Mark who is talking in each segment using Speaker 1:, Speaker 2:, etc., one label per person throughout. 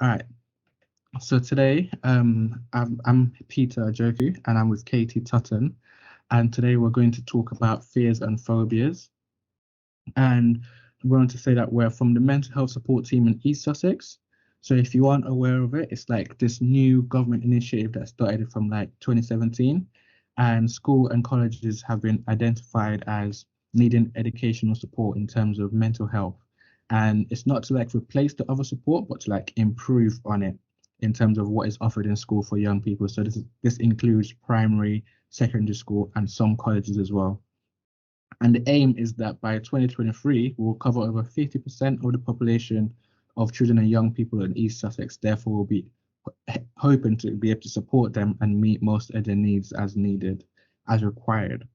Speaker 1: All right. So today, I'm Peter Ajoku, and I'm with Katie Tutton, and today we're going to talk about fears and phobias. And we're going to say that we're from the mental health support team in East Sussex. So if you aren't aware of it, it's like this new government initiative that started from like 2017, and school and colleges have been identified as needing educational support in terms of mental health. And it's not to like replace the other support, but to like improve on it in terms of what is offered in school for young people. So this includes primary, secondary school, and some colleges as well. And the aim is that by 2023, we'll cover over 50% of the population of children and young people in East Sussex. Therefore, we'll be hoping to be able to support them and meet most of their needs as needed, as required.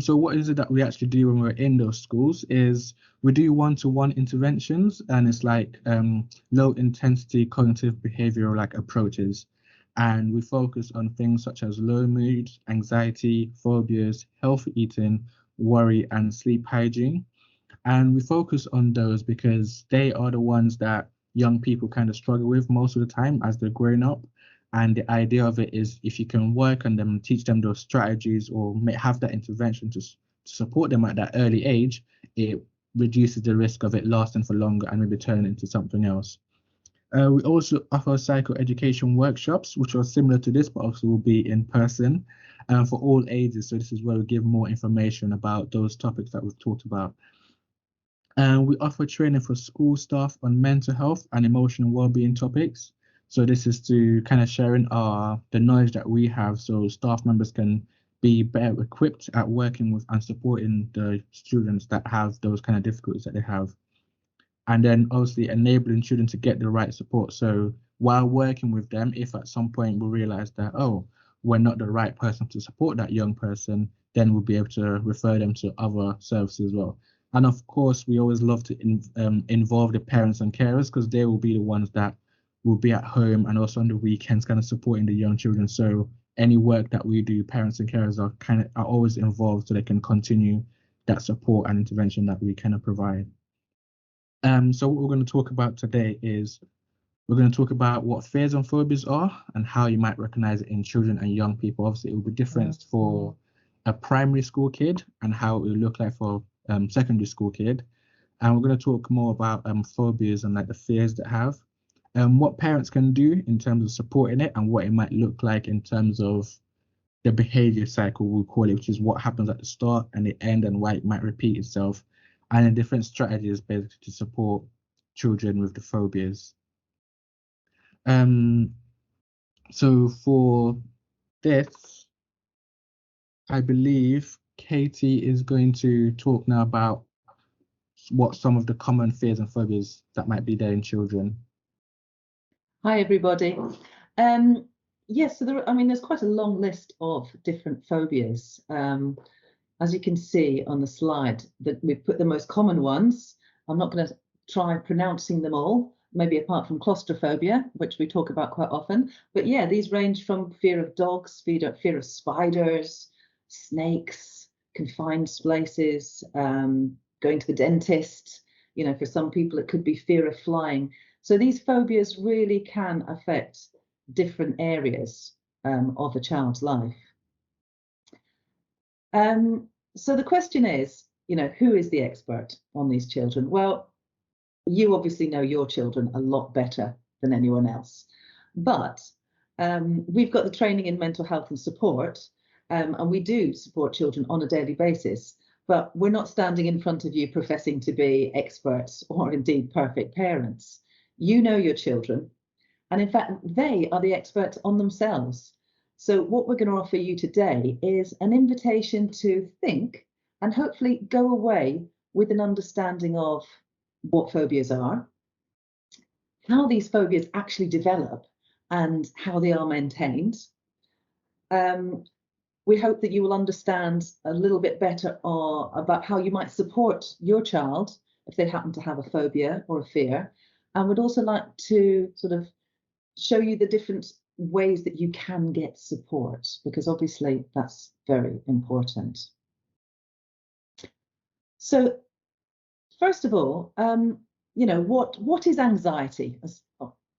Speaker 1: So what is it that we actually do when we're in those schools is we do one-to-one interventions, and it's like low intensity cognitive behavioral like approaches. And we focus on things such as low mood, anxiety, phobias, healthy eating, worry, and sleep hygiene. And we focus on those because they are the ones that young people kind of struggle with most of the time as they're growing up. And the idea of it is if you can work on them and teach them those strategies or have that intervention to support them at that early age, it reduces the risk of it lasting for longer and maybe turning into something else. We also offer psychoeducation workshops, which are similar to this, but also will be in person for all ages. So this is where we give more information about those topics that we've talked about. And we offer training for school staff on mental health and emotional well-being topics. So this is to kind of sharing the knowledge that we have so staff members can be better equipped at working with and supporting the students that have those kind of difficulties that they have. And then obviously enabling children to get the right support. So while working with them, if at some point we realize that, oh, we're not the right person to support that young person, then we'll be able to refer them to other services as well. And of course, we always love to involve the parents and carers because they will be the ones that will be at home and also on the weekends kind of supporting the young children. So any work that we do, parents and carers are always involved so they can continue that support and intervention that we kind of provide. So what we're going to talk about today is we're going to talk about what fears and phobias are and how you might recognize it in children and young people. Obviously, it will be different for a primary school kid and how it will look like for secondary school kid. And we're going to talk more about phobias and like the fears that have, what parents can do in terms of supporting it and what it might look like in terms of the behavior cycle, we'll call it, which is what happens at the start and the end and why it might repeat itself, and then different strategies basically to support children with the phobias. So for this, I believe Katie is going to talk now about what some of the common fears and phobias that might be there in children.
Speaker 2: Hi, everybody. Yes, so there's quite a long list of different phobias. As you can see on the slide, that we've put the most common ones. I'm not going to try pronouncing them all, maybe apart from claustrophobia, which we talk about quite often. But yeah, these range from fear of dogs, fear of spiders, snakes, confined places, going to the dentist. You know, for some people, it could be fear of flying. So these phobias really can affect different areas of a child's life. So the question is, you know, who is the expert on these children? Well, you obviously know your children a lot better than anyone else. But we've got the training in mental health and support, and we do support children on a daily basis. But we're not standing in front of you professing to be experts or indeed perfect parents. You know your children, and in fact, they are the experts on themselves. So what we're going to offer you today is an invitation to think and hopefully go away with an understanding of what phobias are, how these phobias actually develop, and how they are maintained. We hope that you will understand a little bit better about how you might support your child if they happen to have a phobia or a fear, and would also like to sort of show you the different ways that you can get support, because obviously that's very important. So first of all, you know, what is anxiety?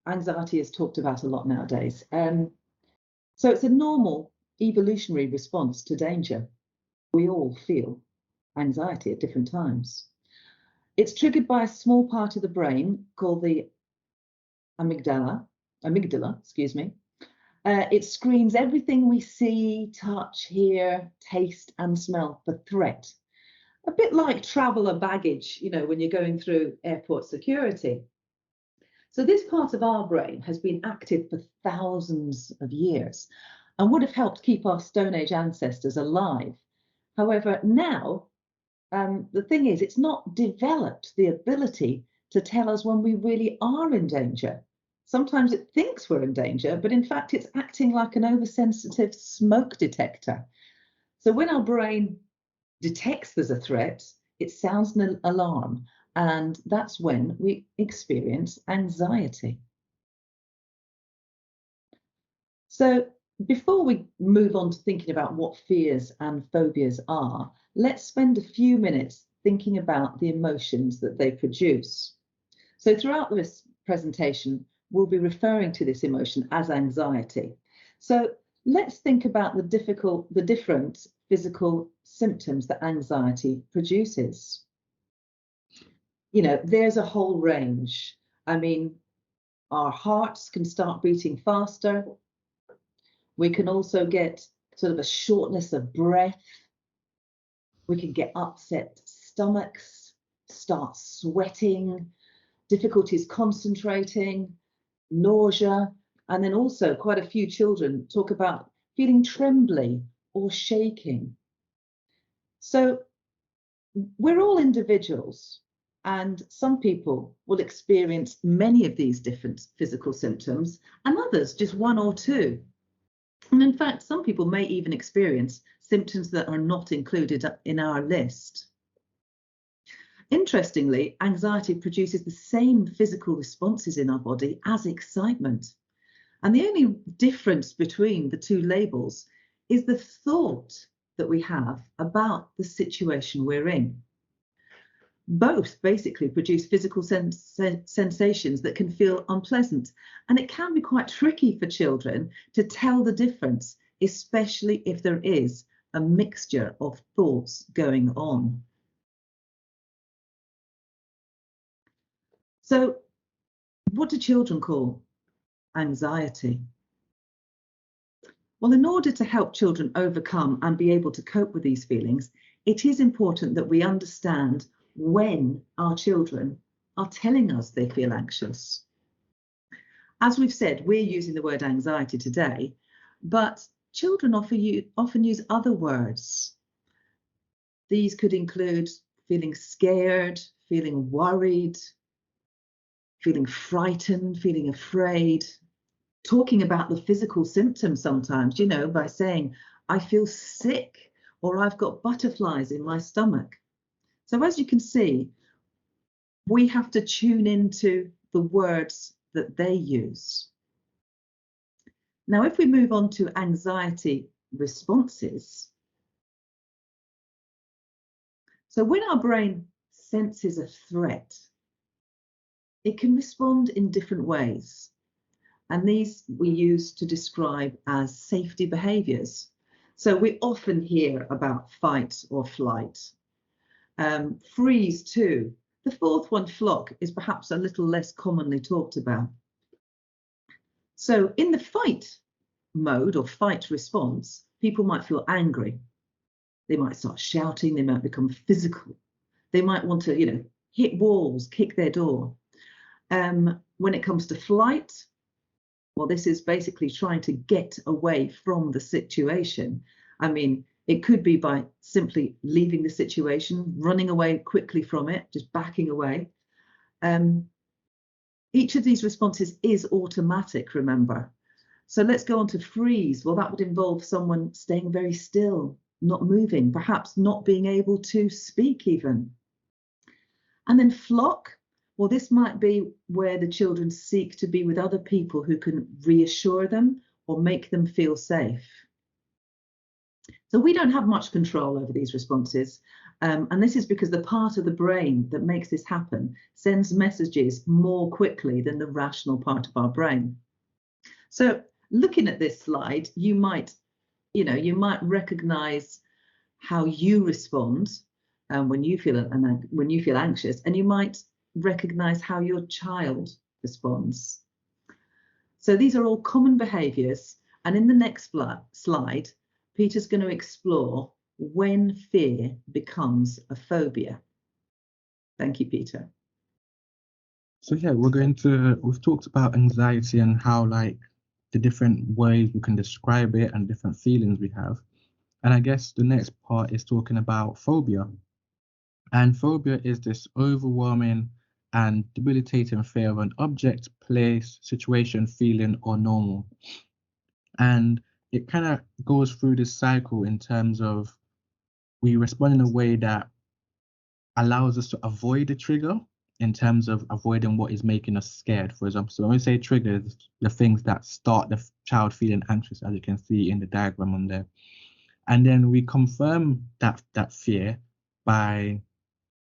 Speaker 2: Anxiety is talked about a lot nowadays. So it's a normal evolutionary response to danger. We all feel anxiety at different times. It's triggered by a small part of the brain called the amygdala, excuse me. It screens everything we see, touch, hear, taste, and smell for threat. A bit like traveller baggage, you know, when you're going through airport security. So this part of our brain has been active for thousands of years and would have helped keep our Stone Age ancestors alive. However, now, the thing is, it's not developed the ability to tell us when we really are in danger. Sometimes it thinks we're in danger, but in fact, it's acting like an oversensitive smoke detector. So when our brain detects there's a threat, it sounds an alarm, and that's when we experience anxiety. So before we move on to thinking about what fears and phobias are, let's spend a few minutes thinking about the emotions that they produce. So throughout this presentation, we'll be referring to this emotion as anxiety. So let's think about the different physical symptoms that anxiety produces. You know, there's a whole range. I mean, our hearts can start beating faster. We can also get sort of a shortness of breath. We can get upset stomachs, start sweating, difficulties concentrating, nausea, and then also quite a few children talk about feeling trembly or shaking. So we're all individuals, and some people will experience many of these different physical symptoms, and others just one or two. And in fact, some people may even experience symptoms that are not included in our list. Interestingly, anxiety produces the same physical responses in our body as excitement. And the only difference between the two labels is the thought that we have about the situation we're in. Both basically produce physical sensations that can feel unpleasant, and it can be quite tricky for children to tell the difference, especially if there is a mixture of thoughts going on. So, what do children call anxiety? Well, in order to help children overcome and be able to cope with these feelings, it is important that we understand when our children are telling us they feel anxious. As we've said, we're using the word anxiety today, but children often use other words. These could include feeling scared, feeling worried, feeling frightened, feeling afraid, talking about the physical symptoms sometimes, you know, by saying, I feel sick, or I've got butterflies in my stomach. So as you can see, we have to tune into the words that they use. Now, if we move on to anxiety responses, so when our brain senses a threat, it can respond in different ways. And these we use to describe as safety behaviours. So we often hear about fight or flight. Freeze too. The fourth one, flock, is perhaps a little less commonly talked about. So in the fight mode or fight response, people might feel angry. They might start shouting, they might become physical. They might want to, you know, hit walls, kick their door. When it comes to flight, well, this is basically trying to get away from the situation. I mean, it could be by simply leaving the situation, running away quickly from it, just backing away. Each of these responses is automatic, remember. So let's go on to freeze. Well, that would involve someone staying very still, not moving, perhaps not being able to speak even. And then flock, well, this might be where the children seek to be with other people who can reassure them or make them feel safe. So we don't have much control over these responses, And this is because the part of the brain that makes this happen sends messages more quickly than the rational part of our brain. So looking at this slide, you might recognize how you respond when you feel anxious, and you might recognize how your child responds. So these are all common behaviours, and in the next slide, Peter's going to explore when fear becomes a phobia. Thank you, Peter.
Speaker 1: So yeah, we've talked about anxiety and how like the different ways we can describe it and different feelings we have. And I guess the next part is talking about phobia. And phobia is this overwhelming and debilitating fear of an object, place, situation, feeling, or normal. And it kind of goes through this cycle in terms of we respond in a way that allows us to avoid the trigger in terms of avoiding what is making us scared, for example. So when we say triggers, the things that start the child feeling anxious, as you can see in the diagram on there. And then we confirm that fear by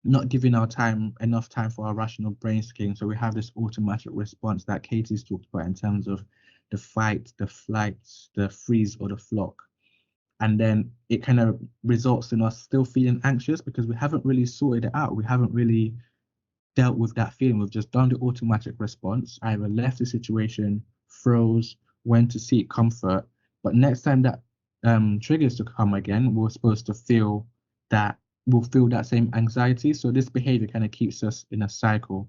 Speaker 1: not giving enough time for our rational brain scan. So we have this automatic response that Katie's talked about in terms of the fight, the flight, the freeze, or the flock. And then it kind of results in us still feeling anxious because we haven't really sorted it out. We haven't really dealt with that feeling. We've just done the automatic response, either left the situation, froze, went to seek comfort. But next time that triggers to come again, we're supposed to feel that we'll feel that same anxiety. So this behavior kind of keeps us in a cycle.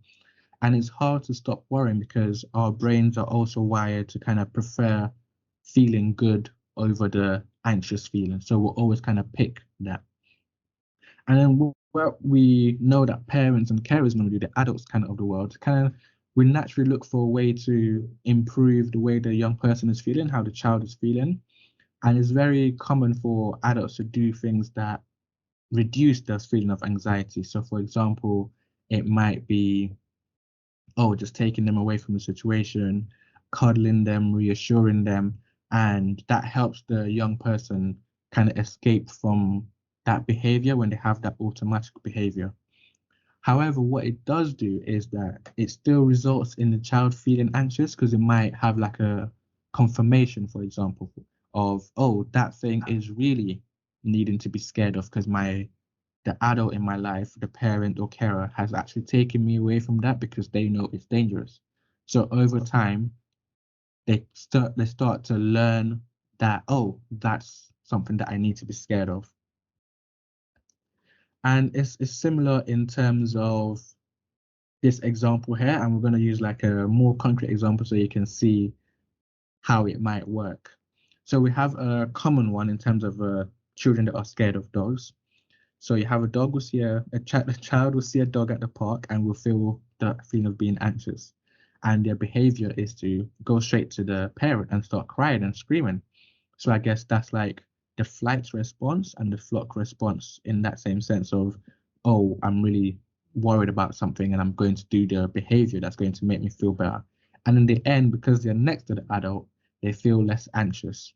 Speaker 1: And it's hard to stop worrying because our brains are also wired to kind of prefer feeling good over the anxious feeling. So we'll always kind of pick that. And then what we know that parents and carers normally do, the adults kind of the world, kind of we naturally look for a way to improve the way the young person is feeling, how the child is feeling. And it's very common for adults to do things that reduce this feeling of anxiety. So for example, it might be, just taking them away from the situation, cuddling them, reassuring them, and that helps the young person kind of escape from that behavior when they have that automatic behavior. However, what it does do is that it still results in the child feeling anxious because it might have like a confirmation, for example, of, oh, that thing is really needing to be scared of because the adult in my life, the parent or carer, has actually taken me away from that because they know it's dangerous. So over time, they start to learn that, oh, that's something that I need to be scared of. And it's similar in terms of this example here, and we're going to use like a more concrete example so you can see how it might work. So we have a common one in terms of children that are scared of dogs. So you have a dog will see a child will see a dog at the park and will feel the feeling of being anxious. And their behavior is to go straight to the parent and start crying and screaming. So I guess that's like the flight response and the flock response in that same sense of, oh, I'm really worried about something and I'm going to do the behavior that's going to make me feel better. And in the end, because they're next to the adult, they feel less anxious.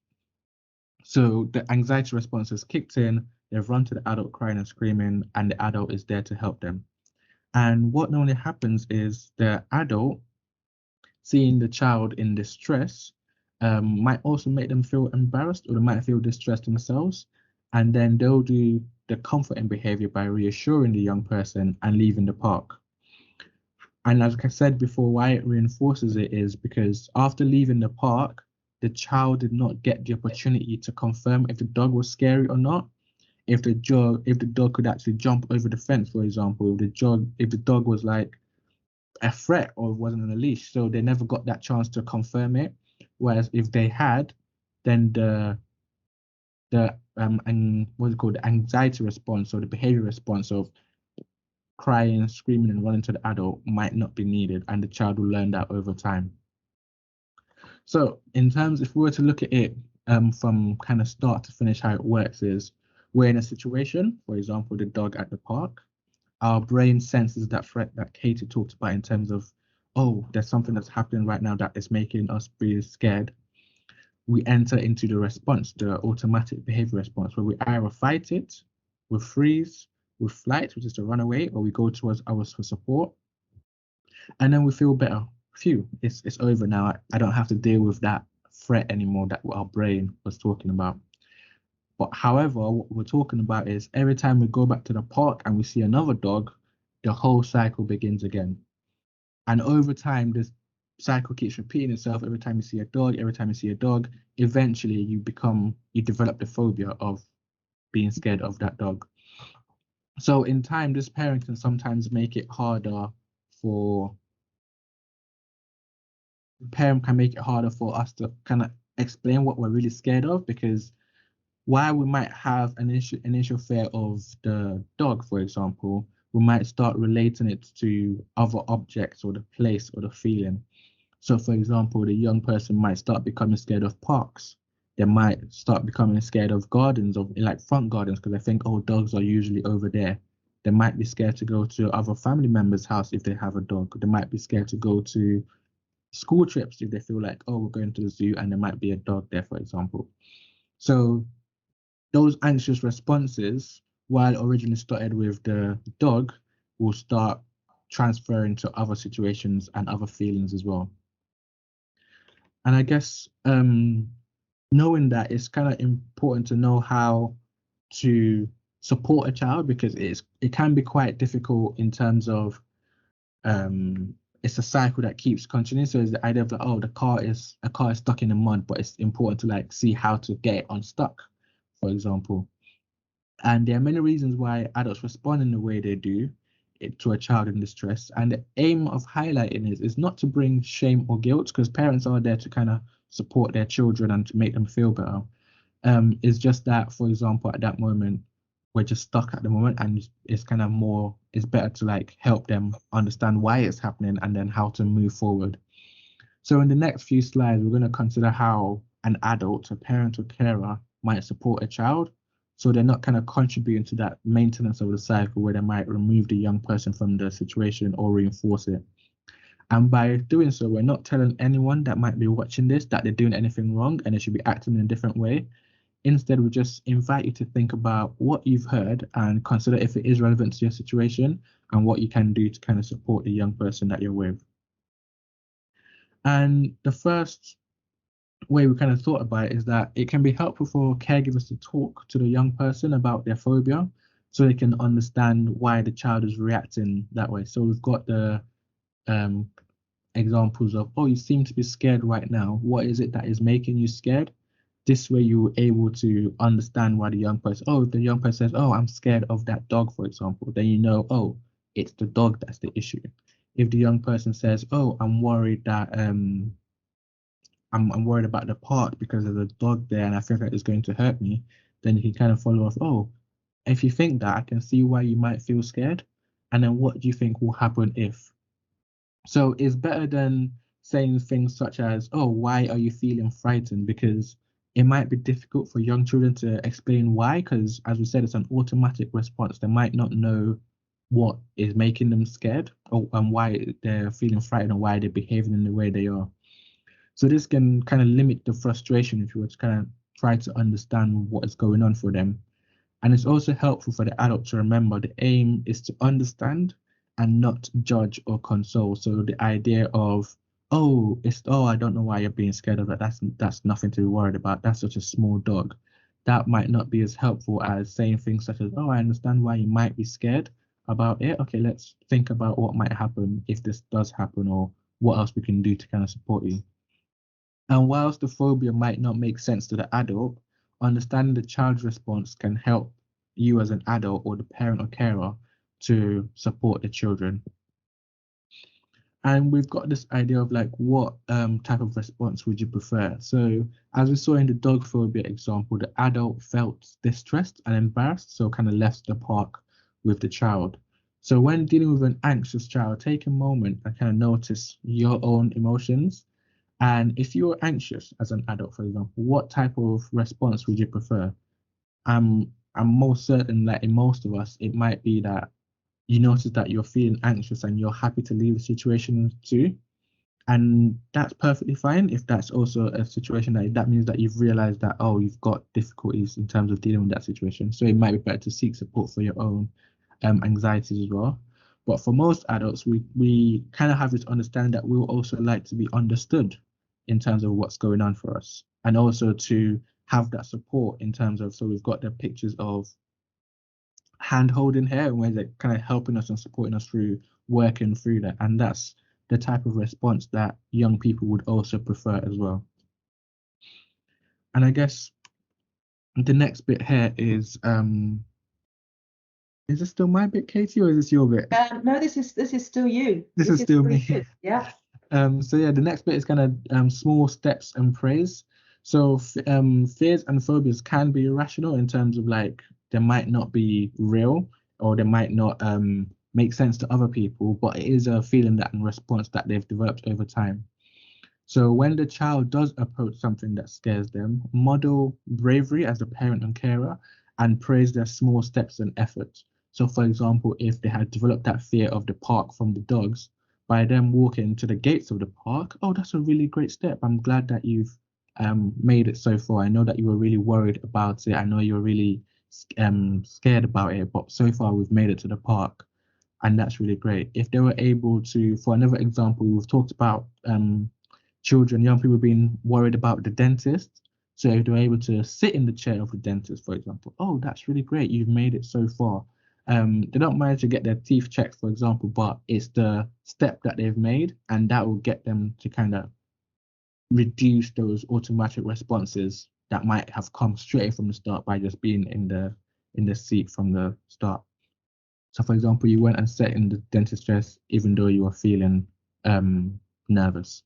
Speaker 1: So the anxiety response has kicked in, they've run to the adult crying and screaming, and the adult is there to help them. And what normally happens is the adult seeing the child in distress might also make them feel embarrassed or they might feel distressed themselves. And then they'll do the comforting behavior by reassuring the young person and leaving the park. And as I said before, why it reinforces it is because after leaving the park, the child did not get the opportunity to confirm if the dog was scary or not. If the dog could actually jump over the fence, for example, if the dog was like a threat or wasn't on a leash, so they never got that chance to confirm it. Whereas if they had, then and what's it called, the anxiety response or the behavior response of crying, screaming, and running to the adult might not be needed, and the child will learn that over time. So, in terms, if we were to look at it from kind of start to finish, how it works is we're in a situation, for example, the dog at the park. Our brain senses that threat that Katie talked about in terms of, oh, there's something that's happening right now that is making us be scared. We enter into the response, the automatic behavior response, where we either fight it, we freeze, with flight, which is to run away, or we go towards others for support, and then we feel better. Phew, it's over now. I don't have to deal with that threat anymore that our brain was talking about. But however, what we're talking about is every time we go back to the park and we see another dog, the whole cycle begins again. And over time, this cycle keeps repeating itself. Every time you see a dog, every time you see a dog, eventually you develop the phobia of being scared of that dog. So in time, this parent can sometimes make it harder for us to kind of explain what we're really scared of, because while we might have an initial fear of the dog, for example, we might start relating it to other objects or the place or the feeling. So, for example, the young person might start becoming scared of parks. They might start becoming scared of gardens, of like front gardens, because they think, oh, dogs are usually over there. They might be scared to go to other family members' house if they have a dog. They might be scared to go to school trips if they feel like, oh, we're going to the zoo and there might be a dog there, for example. So those anxious responses, while originally started with the dog, will start transferring to other situations and other feelings as well. And I guess knowing that, it's kind of important to know how to support a child, because it can be quite difficult in terms of it's a cycle that keeps continuing. So it's the idea of like, oh, a car is stuck in the mud, but it's important to like see how to get it unstuck, for example. And there are many reasons why adults respond in the way they do to a child in distress. And the aim of highlighting is not to bring shame or guilt, because parents are there to kind of support their children and to make them feel better. It's just that, for example, at that moment, we're just stuck at the moment, and it's better to like help them understand why it's happening and then how to move forward. So in the next few slides, we're going to consider how an adult, a parent or carer, might support a child, so they're not kind of contributing to that maintenance of the cycle where they might remove the young person from the situation or reinforce it. And by doing so, we're not telling anyone that might be watching this that they're doing anything wrong and they should be acting in a different way. Instead, we just invite you to think about what you've heard and consider if it is relevant to your situation and what you can do to kind of support the young person that you're with. And the first way we kind of thought about it is that it can be helpful for caregivers to talk to the young person about their phobia so they can understand why the child is reacting that way. So we've got the examples of, oh, you seem to be scared right now. What is it that is making you scared? This way you're able to understand why the young person, oh, if the young person says, oh, I'm scared of that dog, for example, then you know, oh, it's the dog that's the issue. If the young person says, oh, I'm worried that I'm worried about the park because there's a dog there and I feel like it's going to hurt me, then you can kind of follow up, oh, if you think that, I can see why you might feel scared. And then what do you think will happen if? So it's better than saying things such as, oh, why are you feeling frightened? Because it might be difficult for young children to explain why, because as we said, it's an automatic response. They might not know what is making them scared or and why they're feeling frightened or why they're behaving in the way they are. So this can kind of limit the frustration if you were to kind of try to understand what is going on for them. And it's also helpful for the adult to remember the aim is to understand and not judge or console. So the idea of, I don't know why you're being scared of that. That's nothing to be worried about. That's such a small dog. That might not be as helpful as saying things such as, oh, I understand why you might be scared about it. Okay, let's think about what might happen if this does happen, or what else we can do to kind of support you. And whilst the phobia might not make sense to the adult, understanding the child's response can help you as an adult or the parent or carer to support the children. And we've got this idea of like, what type of response would you prefer? So as we saw in the dog phobia example, the adult felt distressed and embarrassed, so kind of left the park with the child. So when dealing with an anxious child, take a moment and kind of notice your own emotions. And if you're anxious as an adult, for example, what type of response would you prefer? I'm most certain that in most of us, it might be that you notice that you're feeling anxious and you're happy to leave the situation too. And that's perfectly fine if that's also a situation that means that you've realized that, oh, you've got difficulties in terms of dealing with that situation. So it might be better to seek support for your own anxieties as well. But for most adults, we kind of have this understanding that we also like to be understood in terms of what's going on for us, and also to have that support in terms of, so we've got the pictures of hand holding here, where they're kind of helping us and supporting us through working through that. And that's the type of response that young people would also prefer as well. And I guess the next bit here is this still my bit, Katie, or is this your bit?
Speaker 2: No, this is still you.
Speaker 1: This is still me.
Speaker 2: You. Yeah.
Speaker 1: So yeah, the next bit is kind of small steps and praise. So fears and phobias can be irrational in terms of like they might not be real, or they might not make sense to other people, but it is a feeling that and response that they've developed over time. So when the child does approach something that scares them, model bravery as a parent and carer, and praise their small steps and efforts. So for example, if they had developed that fear of the park from the dogs, by them walking to the gates of the park, oh, that's a really great step. I'm glad that you've made it so far. I know that you were really worried about it. I know you're really scared about it, but so far we've made it to the park, and that's really great. If they were able to, for another example, we've talked about children, young people being worried about the dentist. So if they're able to sit in the chair of the dentist, for example, oh, that's really great. You've made it so far. They don't manage to get their teeth checked, for example, but it's the step that they've made, and that will get them to kind of reduce those automatic responses that might have come straight from the start by just being in the seat from the start. So, for example, you went and sat in the dentist chair even though you were feeling nervous.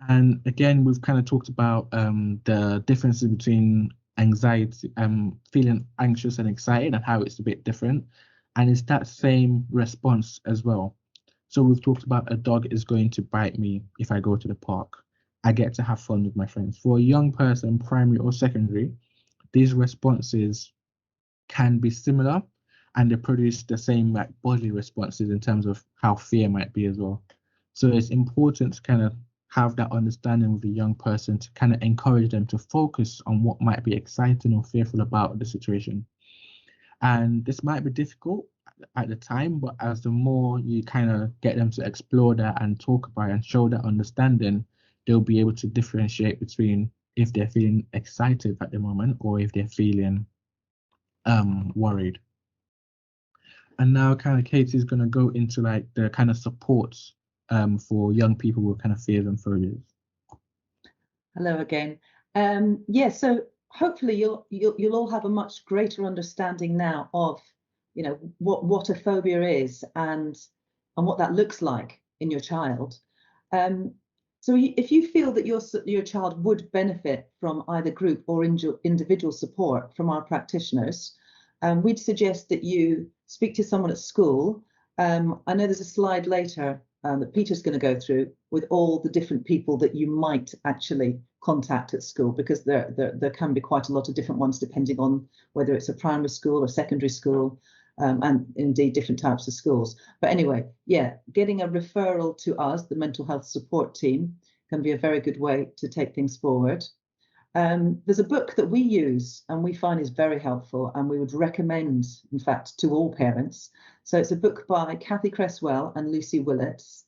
Speaker 1: And again, we've kind of talked about the differences between anxiety, feeling anxious and excited, and how it's a bit different. And it's that same response as well. So we've talked about a dog is going to bite me if I go to the park. I get to have fun with my friends. For a young person, primary or secondary, these responses can be similar, and they produce the same like bodily responses in terms of how fear might be as well. So it's important to kind of have that understanding with a young person to kind of encourage them to focus on what might be exciting or fearful about the situation. And this might be difficult at the time, but as the more you kind of get them to explore that and talk about it and show that understanding, they'll be able to differentiate between if they're feeling excited at the moment or if they're feeling worried. And now kind of Katie's going to go into like the kind of supports for young people with kind of fears and phobias.
Speaker 2: Hello again. Yeah, so hopefully you'll all have a much greater understanding now of, what a phobia is and what that looks like in your child. So if you feel that your child would benefit from either group or individual support from our practitioners, we'd suggest that you speak to someone at school. I know there's a slide later that Peter's going to go through with all the different people that you might actually contact at school, because there can be quite a lot of different ones depending on whether it's a primary school or secondary school, and indeed different types of schools. But anyway, yeah, getting a referral to us, the mental health support team, can be a very good way to take things forward. There's a book that we use and we find is very helpful, and we would recommend, in fact, to all parents. So it's a book by Kathy Cresswell and Lucy Willits,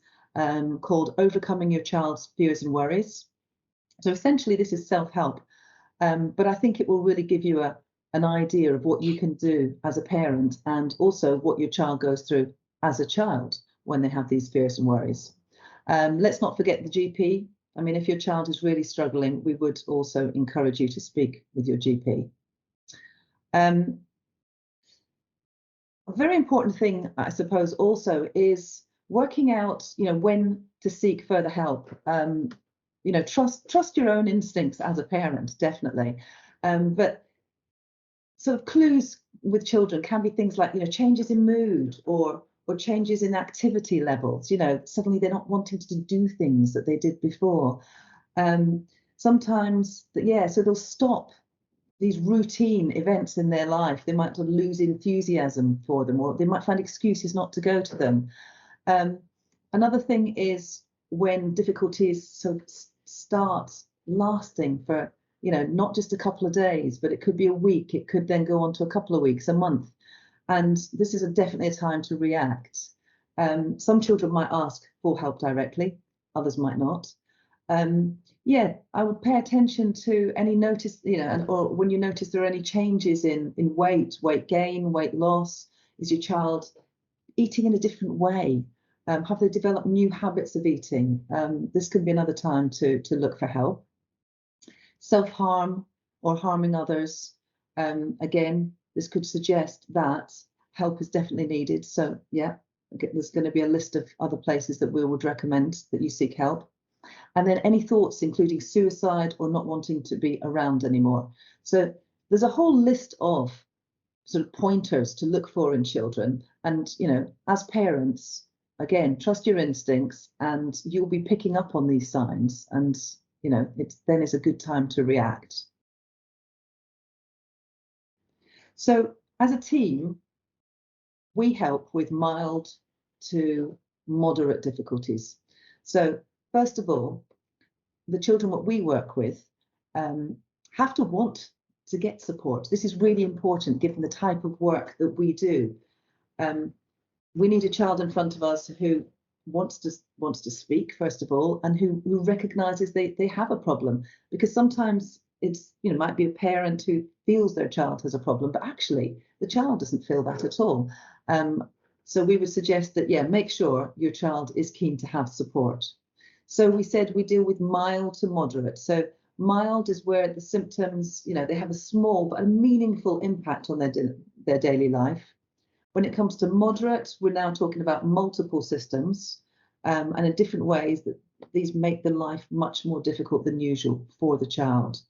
Speaker 2: called Overcoming Your Child's Fears and Worries. So essentially this is self-help, but I think it will really give you an idea of what you can do as a parent, and also what your child goes through as a child when they have these fears and worries. Let's not forget the GP. I mean, if your child is really struggling, we would also encourage you to speak with your GP. A very important thing, I suppose, also is working out, when to seek further help. Trust your own instincts as a parent, definitely. But sort of clues with children can be things like, changes in mood or changes in activity levels. Suddenly they're not wanting to do things that they did before. Sometimes, so they'll stop these routine events in their life. They might lose enthusiasm for them, or they might find excuses not to go to them. Another thing is when difficulties start lasting for, not just a couple of days, but it could be a week. It could then go on to a couple of weeks, a month. And this is definitely a time to react. Some children might ask for help directly, others might not. Yeah, I would pay attention to any notice, or when you notice there are any changes in weight gain, weight loss. Is your child eating in a different way? Have they developed new habits of eating? This can be another time to look for help. Self-harm or harming others. Again, this could suggest that help is definitely needed. So yeah, there's going to be a list of other places that we would recommend that you seek help. And then any thoughts, including suicide or not wanting to be around anymore. So there's a whole list of sort of pointers to look for in children. And, as parents, again, trust your instincts and you'll be picking up on these signs. And, it's a good time to react. So as a team, we help with mild to moderate difficulties. So first of all, the children that we work with have to want to get support. This is really important given the type of work that we do. We need a child in front of us who wants to speak, first of all, and who recognizes they have a problem, because sometimes it's might be a parent who feels their child has a problem, but actually the child doesn't feel that at all. So we would suggest that, make sure your child is keen to have support. So we said we deal with mild to moderate. So mild is where the symptoms, they have a small but a meaningful impact on their daily life. When it comes to moderate, we're now talking about multiple systems, and in different ways that these make the life much more difficult than usual for the child.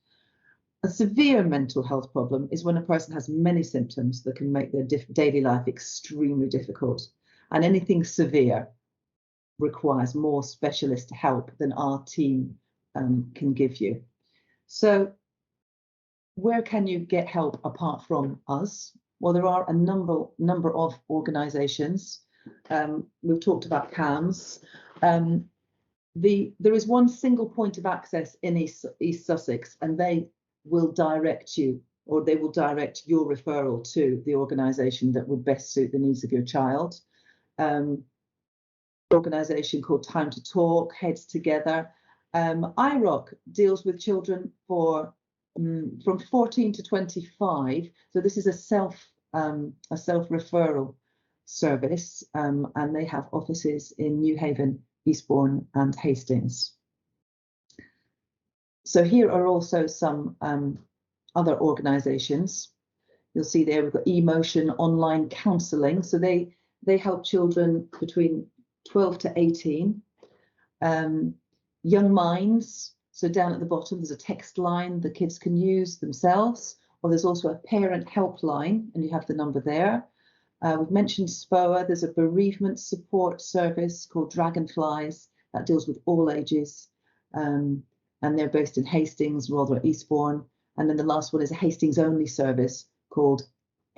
Speaker 2: A severe mental health problem is when a person has many symptoms that can make their daily life extremely difficult. And anything severe requires more specialist help than our team can give you. So where can you get help apart from us? Well, there are a number of organisations. We've talked about CAMS. There is one single point of access in East Sussex, and they will direct you, or they will direct your referral to the organisation that would best suit the needs of your child. Organisation called Time to Talk, Heads Together. IROC deals with children from 14 to 25. So this is a self-referral service, and they have offices in Newhaven, Eastbourne, and Hastings. So here are also some other organisations. You'll see there we've got eMotion Online Counselling. So they help children between 12 to 18. Young Minds, so down at the bottom there's a text line the kids can use themselves, or there's also a parent helpline, and you have the number there. We've mentioned SPOA. There's a bereavement support service called Dragonflies that deals with all ages, and they're based in Hastings, rather at Eastbourne. And then the last one is a Hastings only service called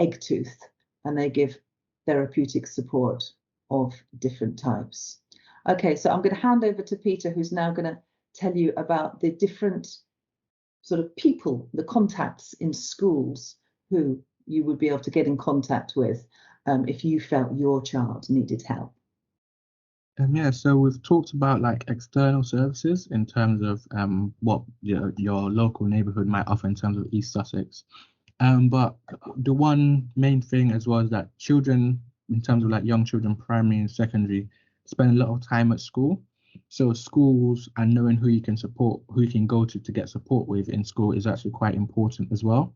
Speaker 2: Eggtooth, and they give therapeutic support of different types. Okay, so I'm going to hand over to Peter, who's now going to tell you about the different sort of people, the contacts in schools who you would be able to get in contact with if you felt your child needed help.
Speaker 1: Yeah, so we've talked about like external services in terms of what your local neighbourhood might offer in terms of East Sussex. But the one main thing as well is that children, in terms of like young children, primary and secondary, spend a lot of time at school. So schools and knowing who you can support, who you can go to get support with in school is actually quite important as well.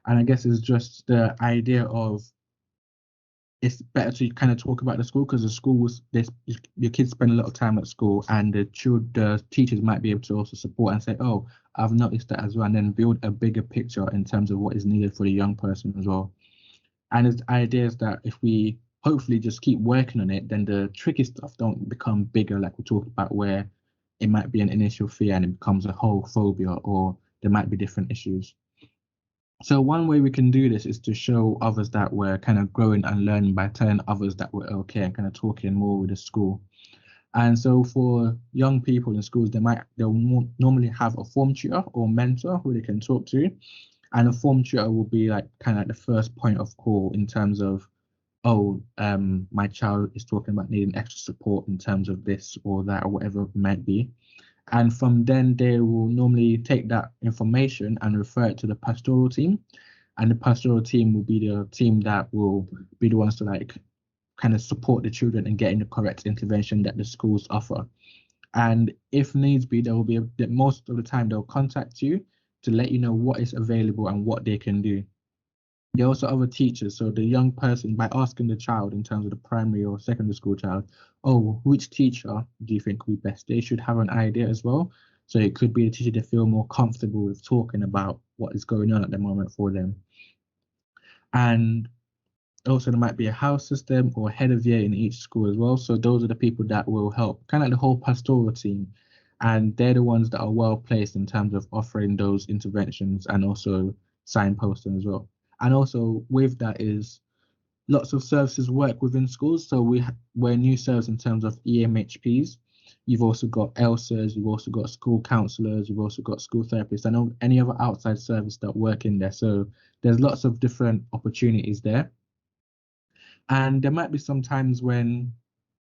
Speaker 1: And I guess it's just the idea of it's better to kind of talk about the school, because the schools, your kids spend a lot of time at school, and the teachers might be able to also support and say, oh, I've noticed that as well, and then build a bigger picture in terms of what is needed for the young person as well. And the idea is that if we hopefully just keep working on it, then the tricky stuff don't become bigger, like we talked about, where it might be an initial fear and it becomes a whole phobia, or there might be different issues. So one way we can do this is to show others that we're kind of growing and learning by telling others that we're okay and kind of talking more with the school. And so for young people in schools, they'll normally have a form tutor or mentor who they can talk to. And a form tutor will be like kind of like the first point of call in terms of oh, my child is talking about needing extra support in terms of this or that or whatever it might be. And from then they will normally take that information and refer it to the pastoral team. And the pastoral team will be the team that will be the ones to like kind of support the children in getting the correct intervention that the schools offer. And if needs be, there will be most of the time they'll contact you to let you know what is available and what they can do. There are also other teachers. So the young person, by asking the child in terms of the primary or secondary school child, oh, which teacher do you think would be best? They should have an idea as well. So it could be a teacher they feel more comfortable with talking about what is going on at the moment for them. And also there might be a house system or head of year in each school as well. So those are the people that will help, kind of like the whole pastoral team. And they're the ones that are well placed in terms of offering those interventions and also signposting as well. And also with that is lots of services work within schools. So we're new service in terms of EMHPs. You've also got ELSAs, you've also got school counselors, you've also got school therapists, and any other outside service that work in there. So there's lots of different opportunities there. And there might be some times when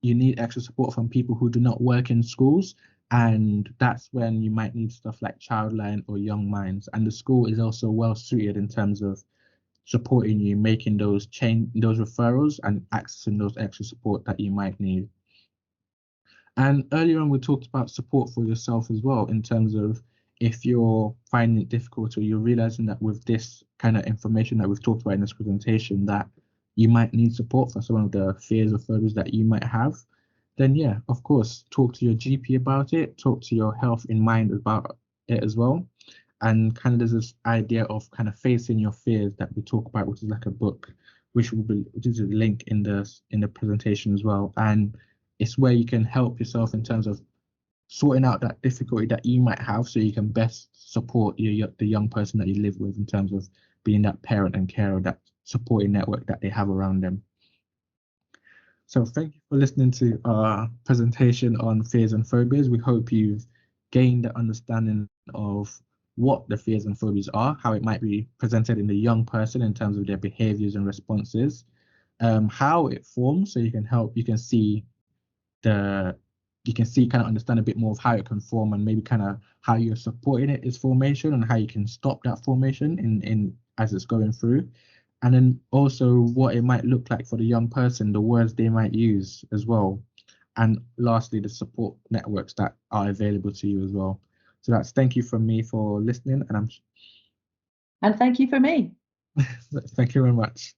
Speaker 1: you need extra support from people who do not work in schools. And that's when you might need stuff like Childline or Young Minds. And the school is also well suited in terms of supporting you, making those referrals and accessing those extra support that you might need. And earlier on, we talked about support for yourself as well, in terms of if you're finding it difficult or you're realizing that with this kind of information that we've talked about in this presentation, that you might need support for some of the fears or phobias that you might have, then yeah, of course, talk to your GP about it, talk to your health in mind about it as well. And kind of there's this idea of kind of facing your fears that we talk about, which is like a book, which is a link in the presentation as well. And it's where you can help yourself in terms of sorting out that difficulty that you might have, so you can best support the young person that you live with in terms of being that parent and carer, that supporting network that they have around them. So thank you for listening to our presentation on fears and phobias. We hope you've gained an understanding of what the fears and phobias are, how it might be presented in the young person in terms of their behaviors and responses, how it forms, so you can see kind of understand a bit more of how it can form and maybe kind of how you're supporting its formation and how you can stop that formation in as it's going through. And then also what it might look like for the young person, the words they might use as well. And lastly, the support networks that are available to you as well. So that's thank you from me for listening, and
Speaker 2: And thank you for me.
Speaker 1: thank you very much.